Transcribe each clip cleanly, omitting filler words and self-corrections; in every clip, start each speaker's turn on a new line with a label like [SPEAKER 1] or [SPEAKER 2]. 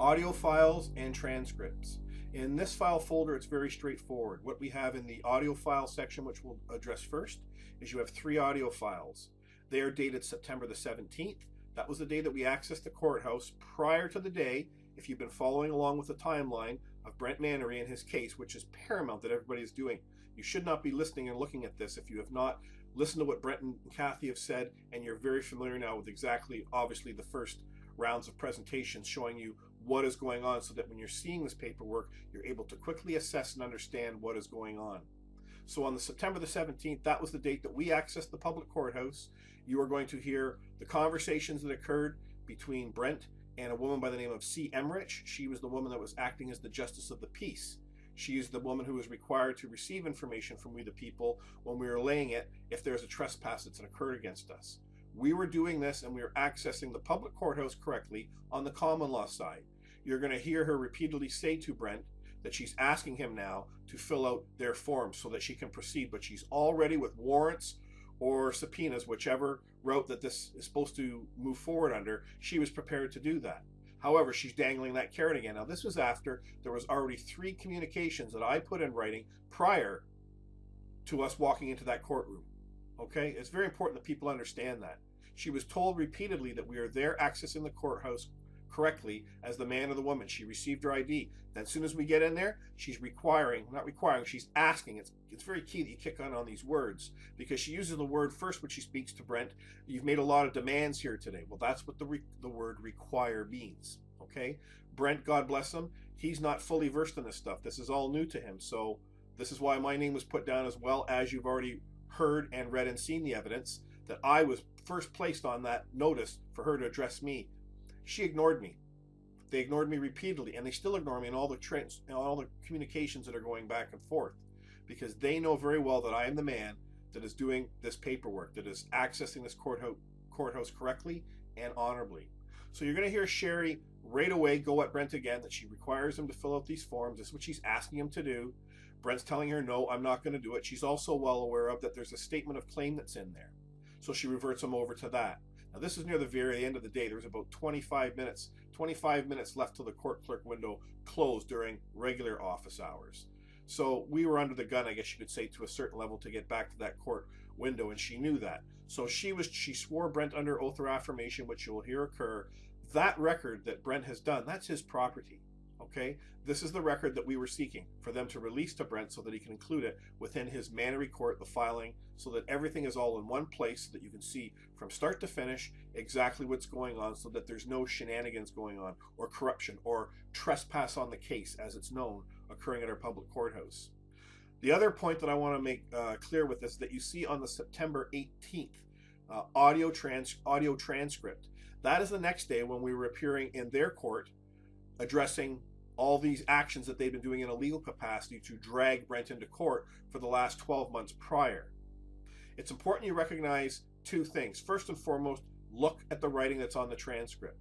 [SPEAKER 1] audio files and transcripts. In this file folder, it's very straightforward. What we have in the audio file section, which we'll address first, is you have 3 audio files. They are dated September the 17th. That was the day that we accessed the courthouse prior to the day, if you've been following along with the timeline, of Brent Manary and his case, which is paramount that everybody is doing. You should not be listening and looking at this if you have not listened to what Brent and Kathy have said, and you're very familiar now with exactly, obviously, the first rounds of presentations showing you what is going on, so that when you're seeing this paperwork, you're able to quickly assess and understand what is going on. So on the September the 17th, that was the date that we accessed the public courthouse. You are going to hear the conversations that occurred between Brent and a woman by the name of C. Emmerich. She was the woman that was acting as the justice of the peace. She is the woman who is required to receive information from we the people when we are relaying it if there's a trespass that's occurred against us. We were doing this and we were accessing the public courthouse correctly on the common law side. You're going to hear her repeatedly say to Brent that she's asking him now to fill out their forms so that she can proceed, but she's already with warrants or subpoenas, whichever route that this is supposed to move forward under, she was prepared to do that. However, she's dangling that carrot again. Now, this was after there was already 3 communications that I put in writing prior to us walking into that courtroom. Okay? It's very important that people understand that. She was told repeatedly that we are there accessing the courthouse correctly as the man or the woman. She received her ID. Then as soon as we get in there, she's she's asking. It's very key that you kick on these words, because she uses the word first when she speaks to Brent. You've made a lot of demands here today. Well, that's what the word require means. Okay? Brent, God bless him, he's not fully versed in this stuff. This is all new to him. So this is why my name was put down, as well as you've already heard and read and seen the evidence, that I was first placed on that notice for her to address me. She ignored me. They ignored me repeatedly, and they still ignore me in all the communications that are going back and forth, because they know very well that I am the man that is doing this paperwork, that is accessing this courthouse correctly and honorably. So you're going to hear Sherry right away go at Brent again, that she requires him to fill out these forms. This is what she's asking him to do. Brent's telling her, no, I'm not going to do it. She's also well aware of that there's a statement of claim that's in there. So she reverts him over to that. Now, this is near the very end of the day. There was about 25 minutes left till the court clerk window closed during regular office hours. So we were under the gun, I guess you could say, to a certain level to get back to that court window, and she knew that. So she swore Brent under oath or affirmation, which you will hear occur. That record that Brent has done, that's his property. Okay? This is the record that we were seeking for them to release to Brent so that he can include it within his Manary Court, the filing, so that everything is all in one place, so that you can see from start to finish exactly what's going on, so that there's no shenanigans going on, or corruption, or trespass on the case, as it's known, occurring at our public courthouse. The other point that I want to make clear with this, that you see on the September 18th audio transcript, that is the next day when we were appearing in their court, addressing all these actions that they've been doing in a legal capacity to drag Brent into court for the last 12 months prior. It's important you recognize 2 things. First and foremost, look at the writing that's on the transcript.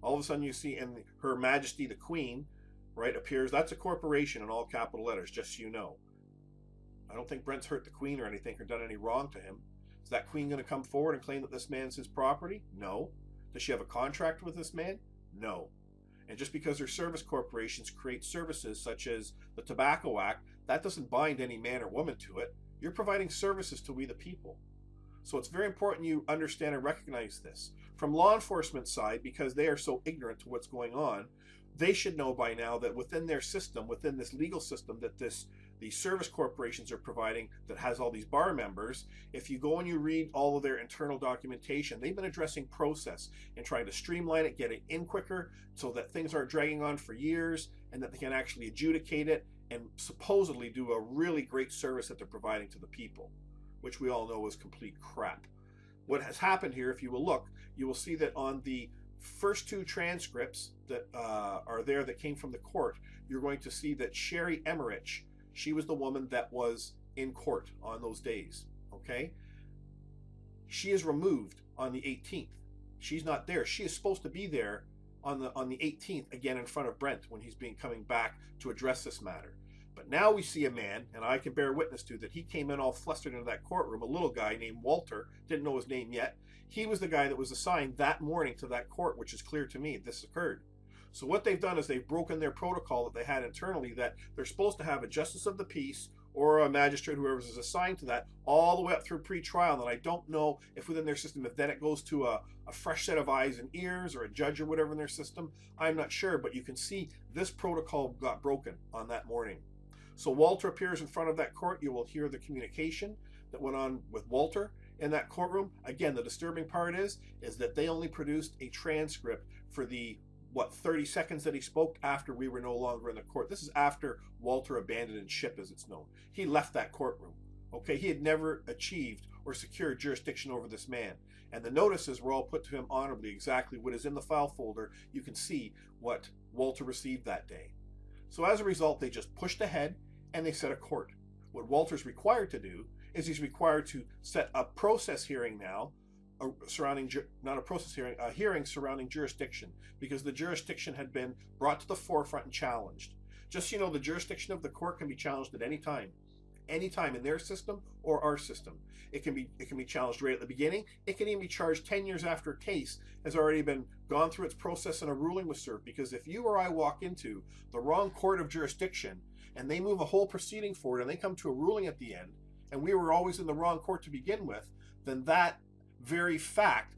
[SPEAKER 1] All of a sudden you see in Her Majesty the Queen, right, appears, that's a corporation in all capital letters, just so you know. I don't think Brent's hurt the Queen or anything, or done any wrong to him. Is that Queen going to come forward and claim that this man's his property? No. Does she have a contract with this man? No. And just because their service corporations create services such as the Tobacco Act, that doesn't bind any man or woman to it. You're providing services to we the people. So it's very important you understand and recognize this. From law enforcement side, because they are so ignorant to what's going on, they should know by now that within their system, within this legal system that these service corporations are providing, that has all these bar members, if you go and you read all of their internal documentation, they've been addressing process and trying to streamline it, get it in quicker so that things aren't dragging on for years, and that they can actually adjudicate it and supposedly do a really great service that they're providing to the people, which we all know is complete crap. What has happened here, if you will look, you will see that on the first 2 transcripts that are there that came from the court, you're going to see that Sherry Emmerich, she was the woman that was in court on those days. Okay? She is removed on the 18th. She's not there. She is supposed to be there on the 18th, again in front of Brent when he's coming back to address this matter. But now we see a man, and I can bear witness to that he came in all flustered into that courtroom, a little guy named Walter, didn't know his name yet. He was the guy that was assigned that morning to that court, which is clear to me this occurred. So what they've done is they've broken their protocol that they had internally, that they're supposed to have a justice of the peace or a magistrate, whoever is assigned to that, all the way up through pre-trial. And I don't know if within their system, if then it goes to a fresh set of eyes and ears or a judge or whatever in their system. I'm not sure, but you can see this protocol got broken on that morning. So Walter appears in front of that court. You will hear the communication that went on with Walter in that courtroom. Again, the disturbing part is that they only produced a transcript for the 30 seconds that he spoke after we were no longer in the court. This is after Walter abandoned ship, as it's known. He left that courtroom. Okay, he had never achieved or secured jurisdiction over this man. And the notices were all put to him honorably, exactly what is in the file folder. You can see what Walter received that day. So as a result, they just pushed ahead and they set a court. What Walter's required to do is he's required to set a process hearing now, a hearing surrounding jurisdiction, because the jurisdiction had been brought to the forefront and challenged. Just so you know, the jurisdiction of the court can be challenged at any time in their system or our system. It can be challenged right at the beginning. It can even be charged 10 years after a case has already been gone through its process and a ruling was served. Because if you or I walk into the wrong court of jurisdiction and they move a whole proceeding forward and they come to a ruling at the end, and we were always in the wrong court to begin with, then that very fact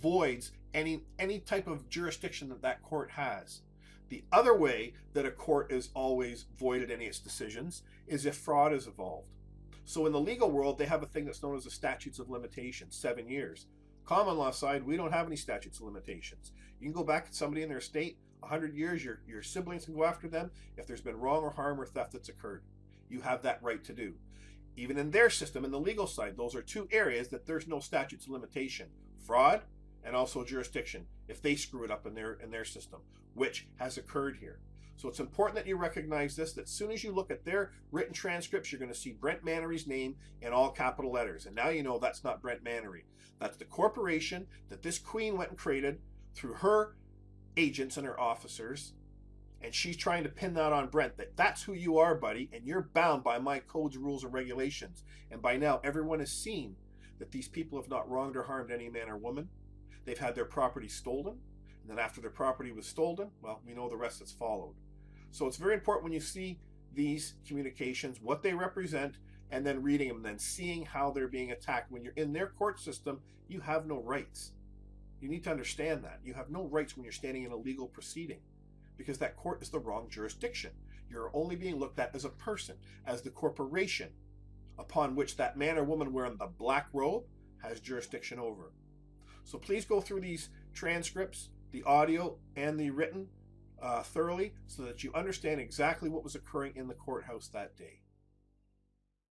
[SPEAKER 1] voids any type of jurisdiction that court has. The other way that a court is always voided any of its decisions is if fraud is involved. So in the legal world, they have a thing that's known as the statutes of limitations, 7 years. Common law side, we don't have any statutes of limitations. You can go back to somebody in their state, 100 years, your siblings can go after them if there's been wrong or harm or theft that's occurred. You have that right to do. Even in their system, in the legal side, those are two areas that there's no statutes of limitation: fraud and also jurisdiction, if they screw it up in their system, which has occurred here. So it's important that you recognize this, that as soon as you look at their written transcripts, you're going to see Brent Manary's name in all capital letters. And now you know that's not Brent Manary. That's the corporation that this queen went and created through her agents and her officers. And she's trying to pin that on Brent, that that's who you are, buddy, and you're bound by my codes, rules, and regulations. And by now, everyone has seen that these people have not wronged or harmed any man or woman. They've had their property stolen. And then after their property was stolen, well, we know the rest that's followed. So it's very important when you see these communications, what they represent, and then reading them, and then seeing how they're being attacked. When you're in their court system, you have no rights. You need to understand that. You have no rights when you're standing in a legal proceeding, because that court is the wrong jurisdiction. You're only being looked at as a person, as the corporation upon which that man or woman wearing the black robe has jurisdiction over. So please go through these transcripts, the audio and the written, thoroughly, so that you understand exactly what was occurring in the courthouse that day.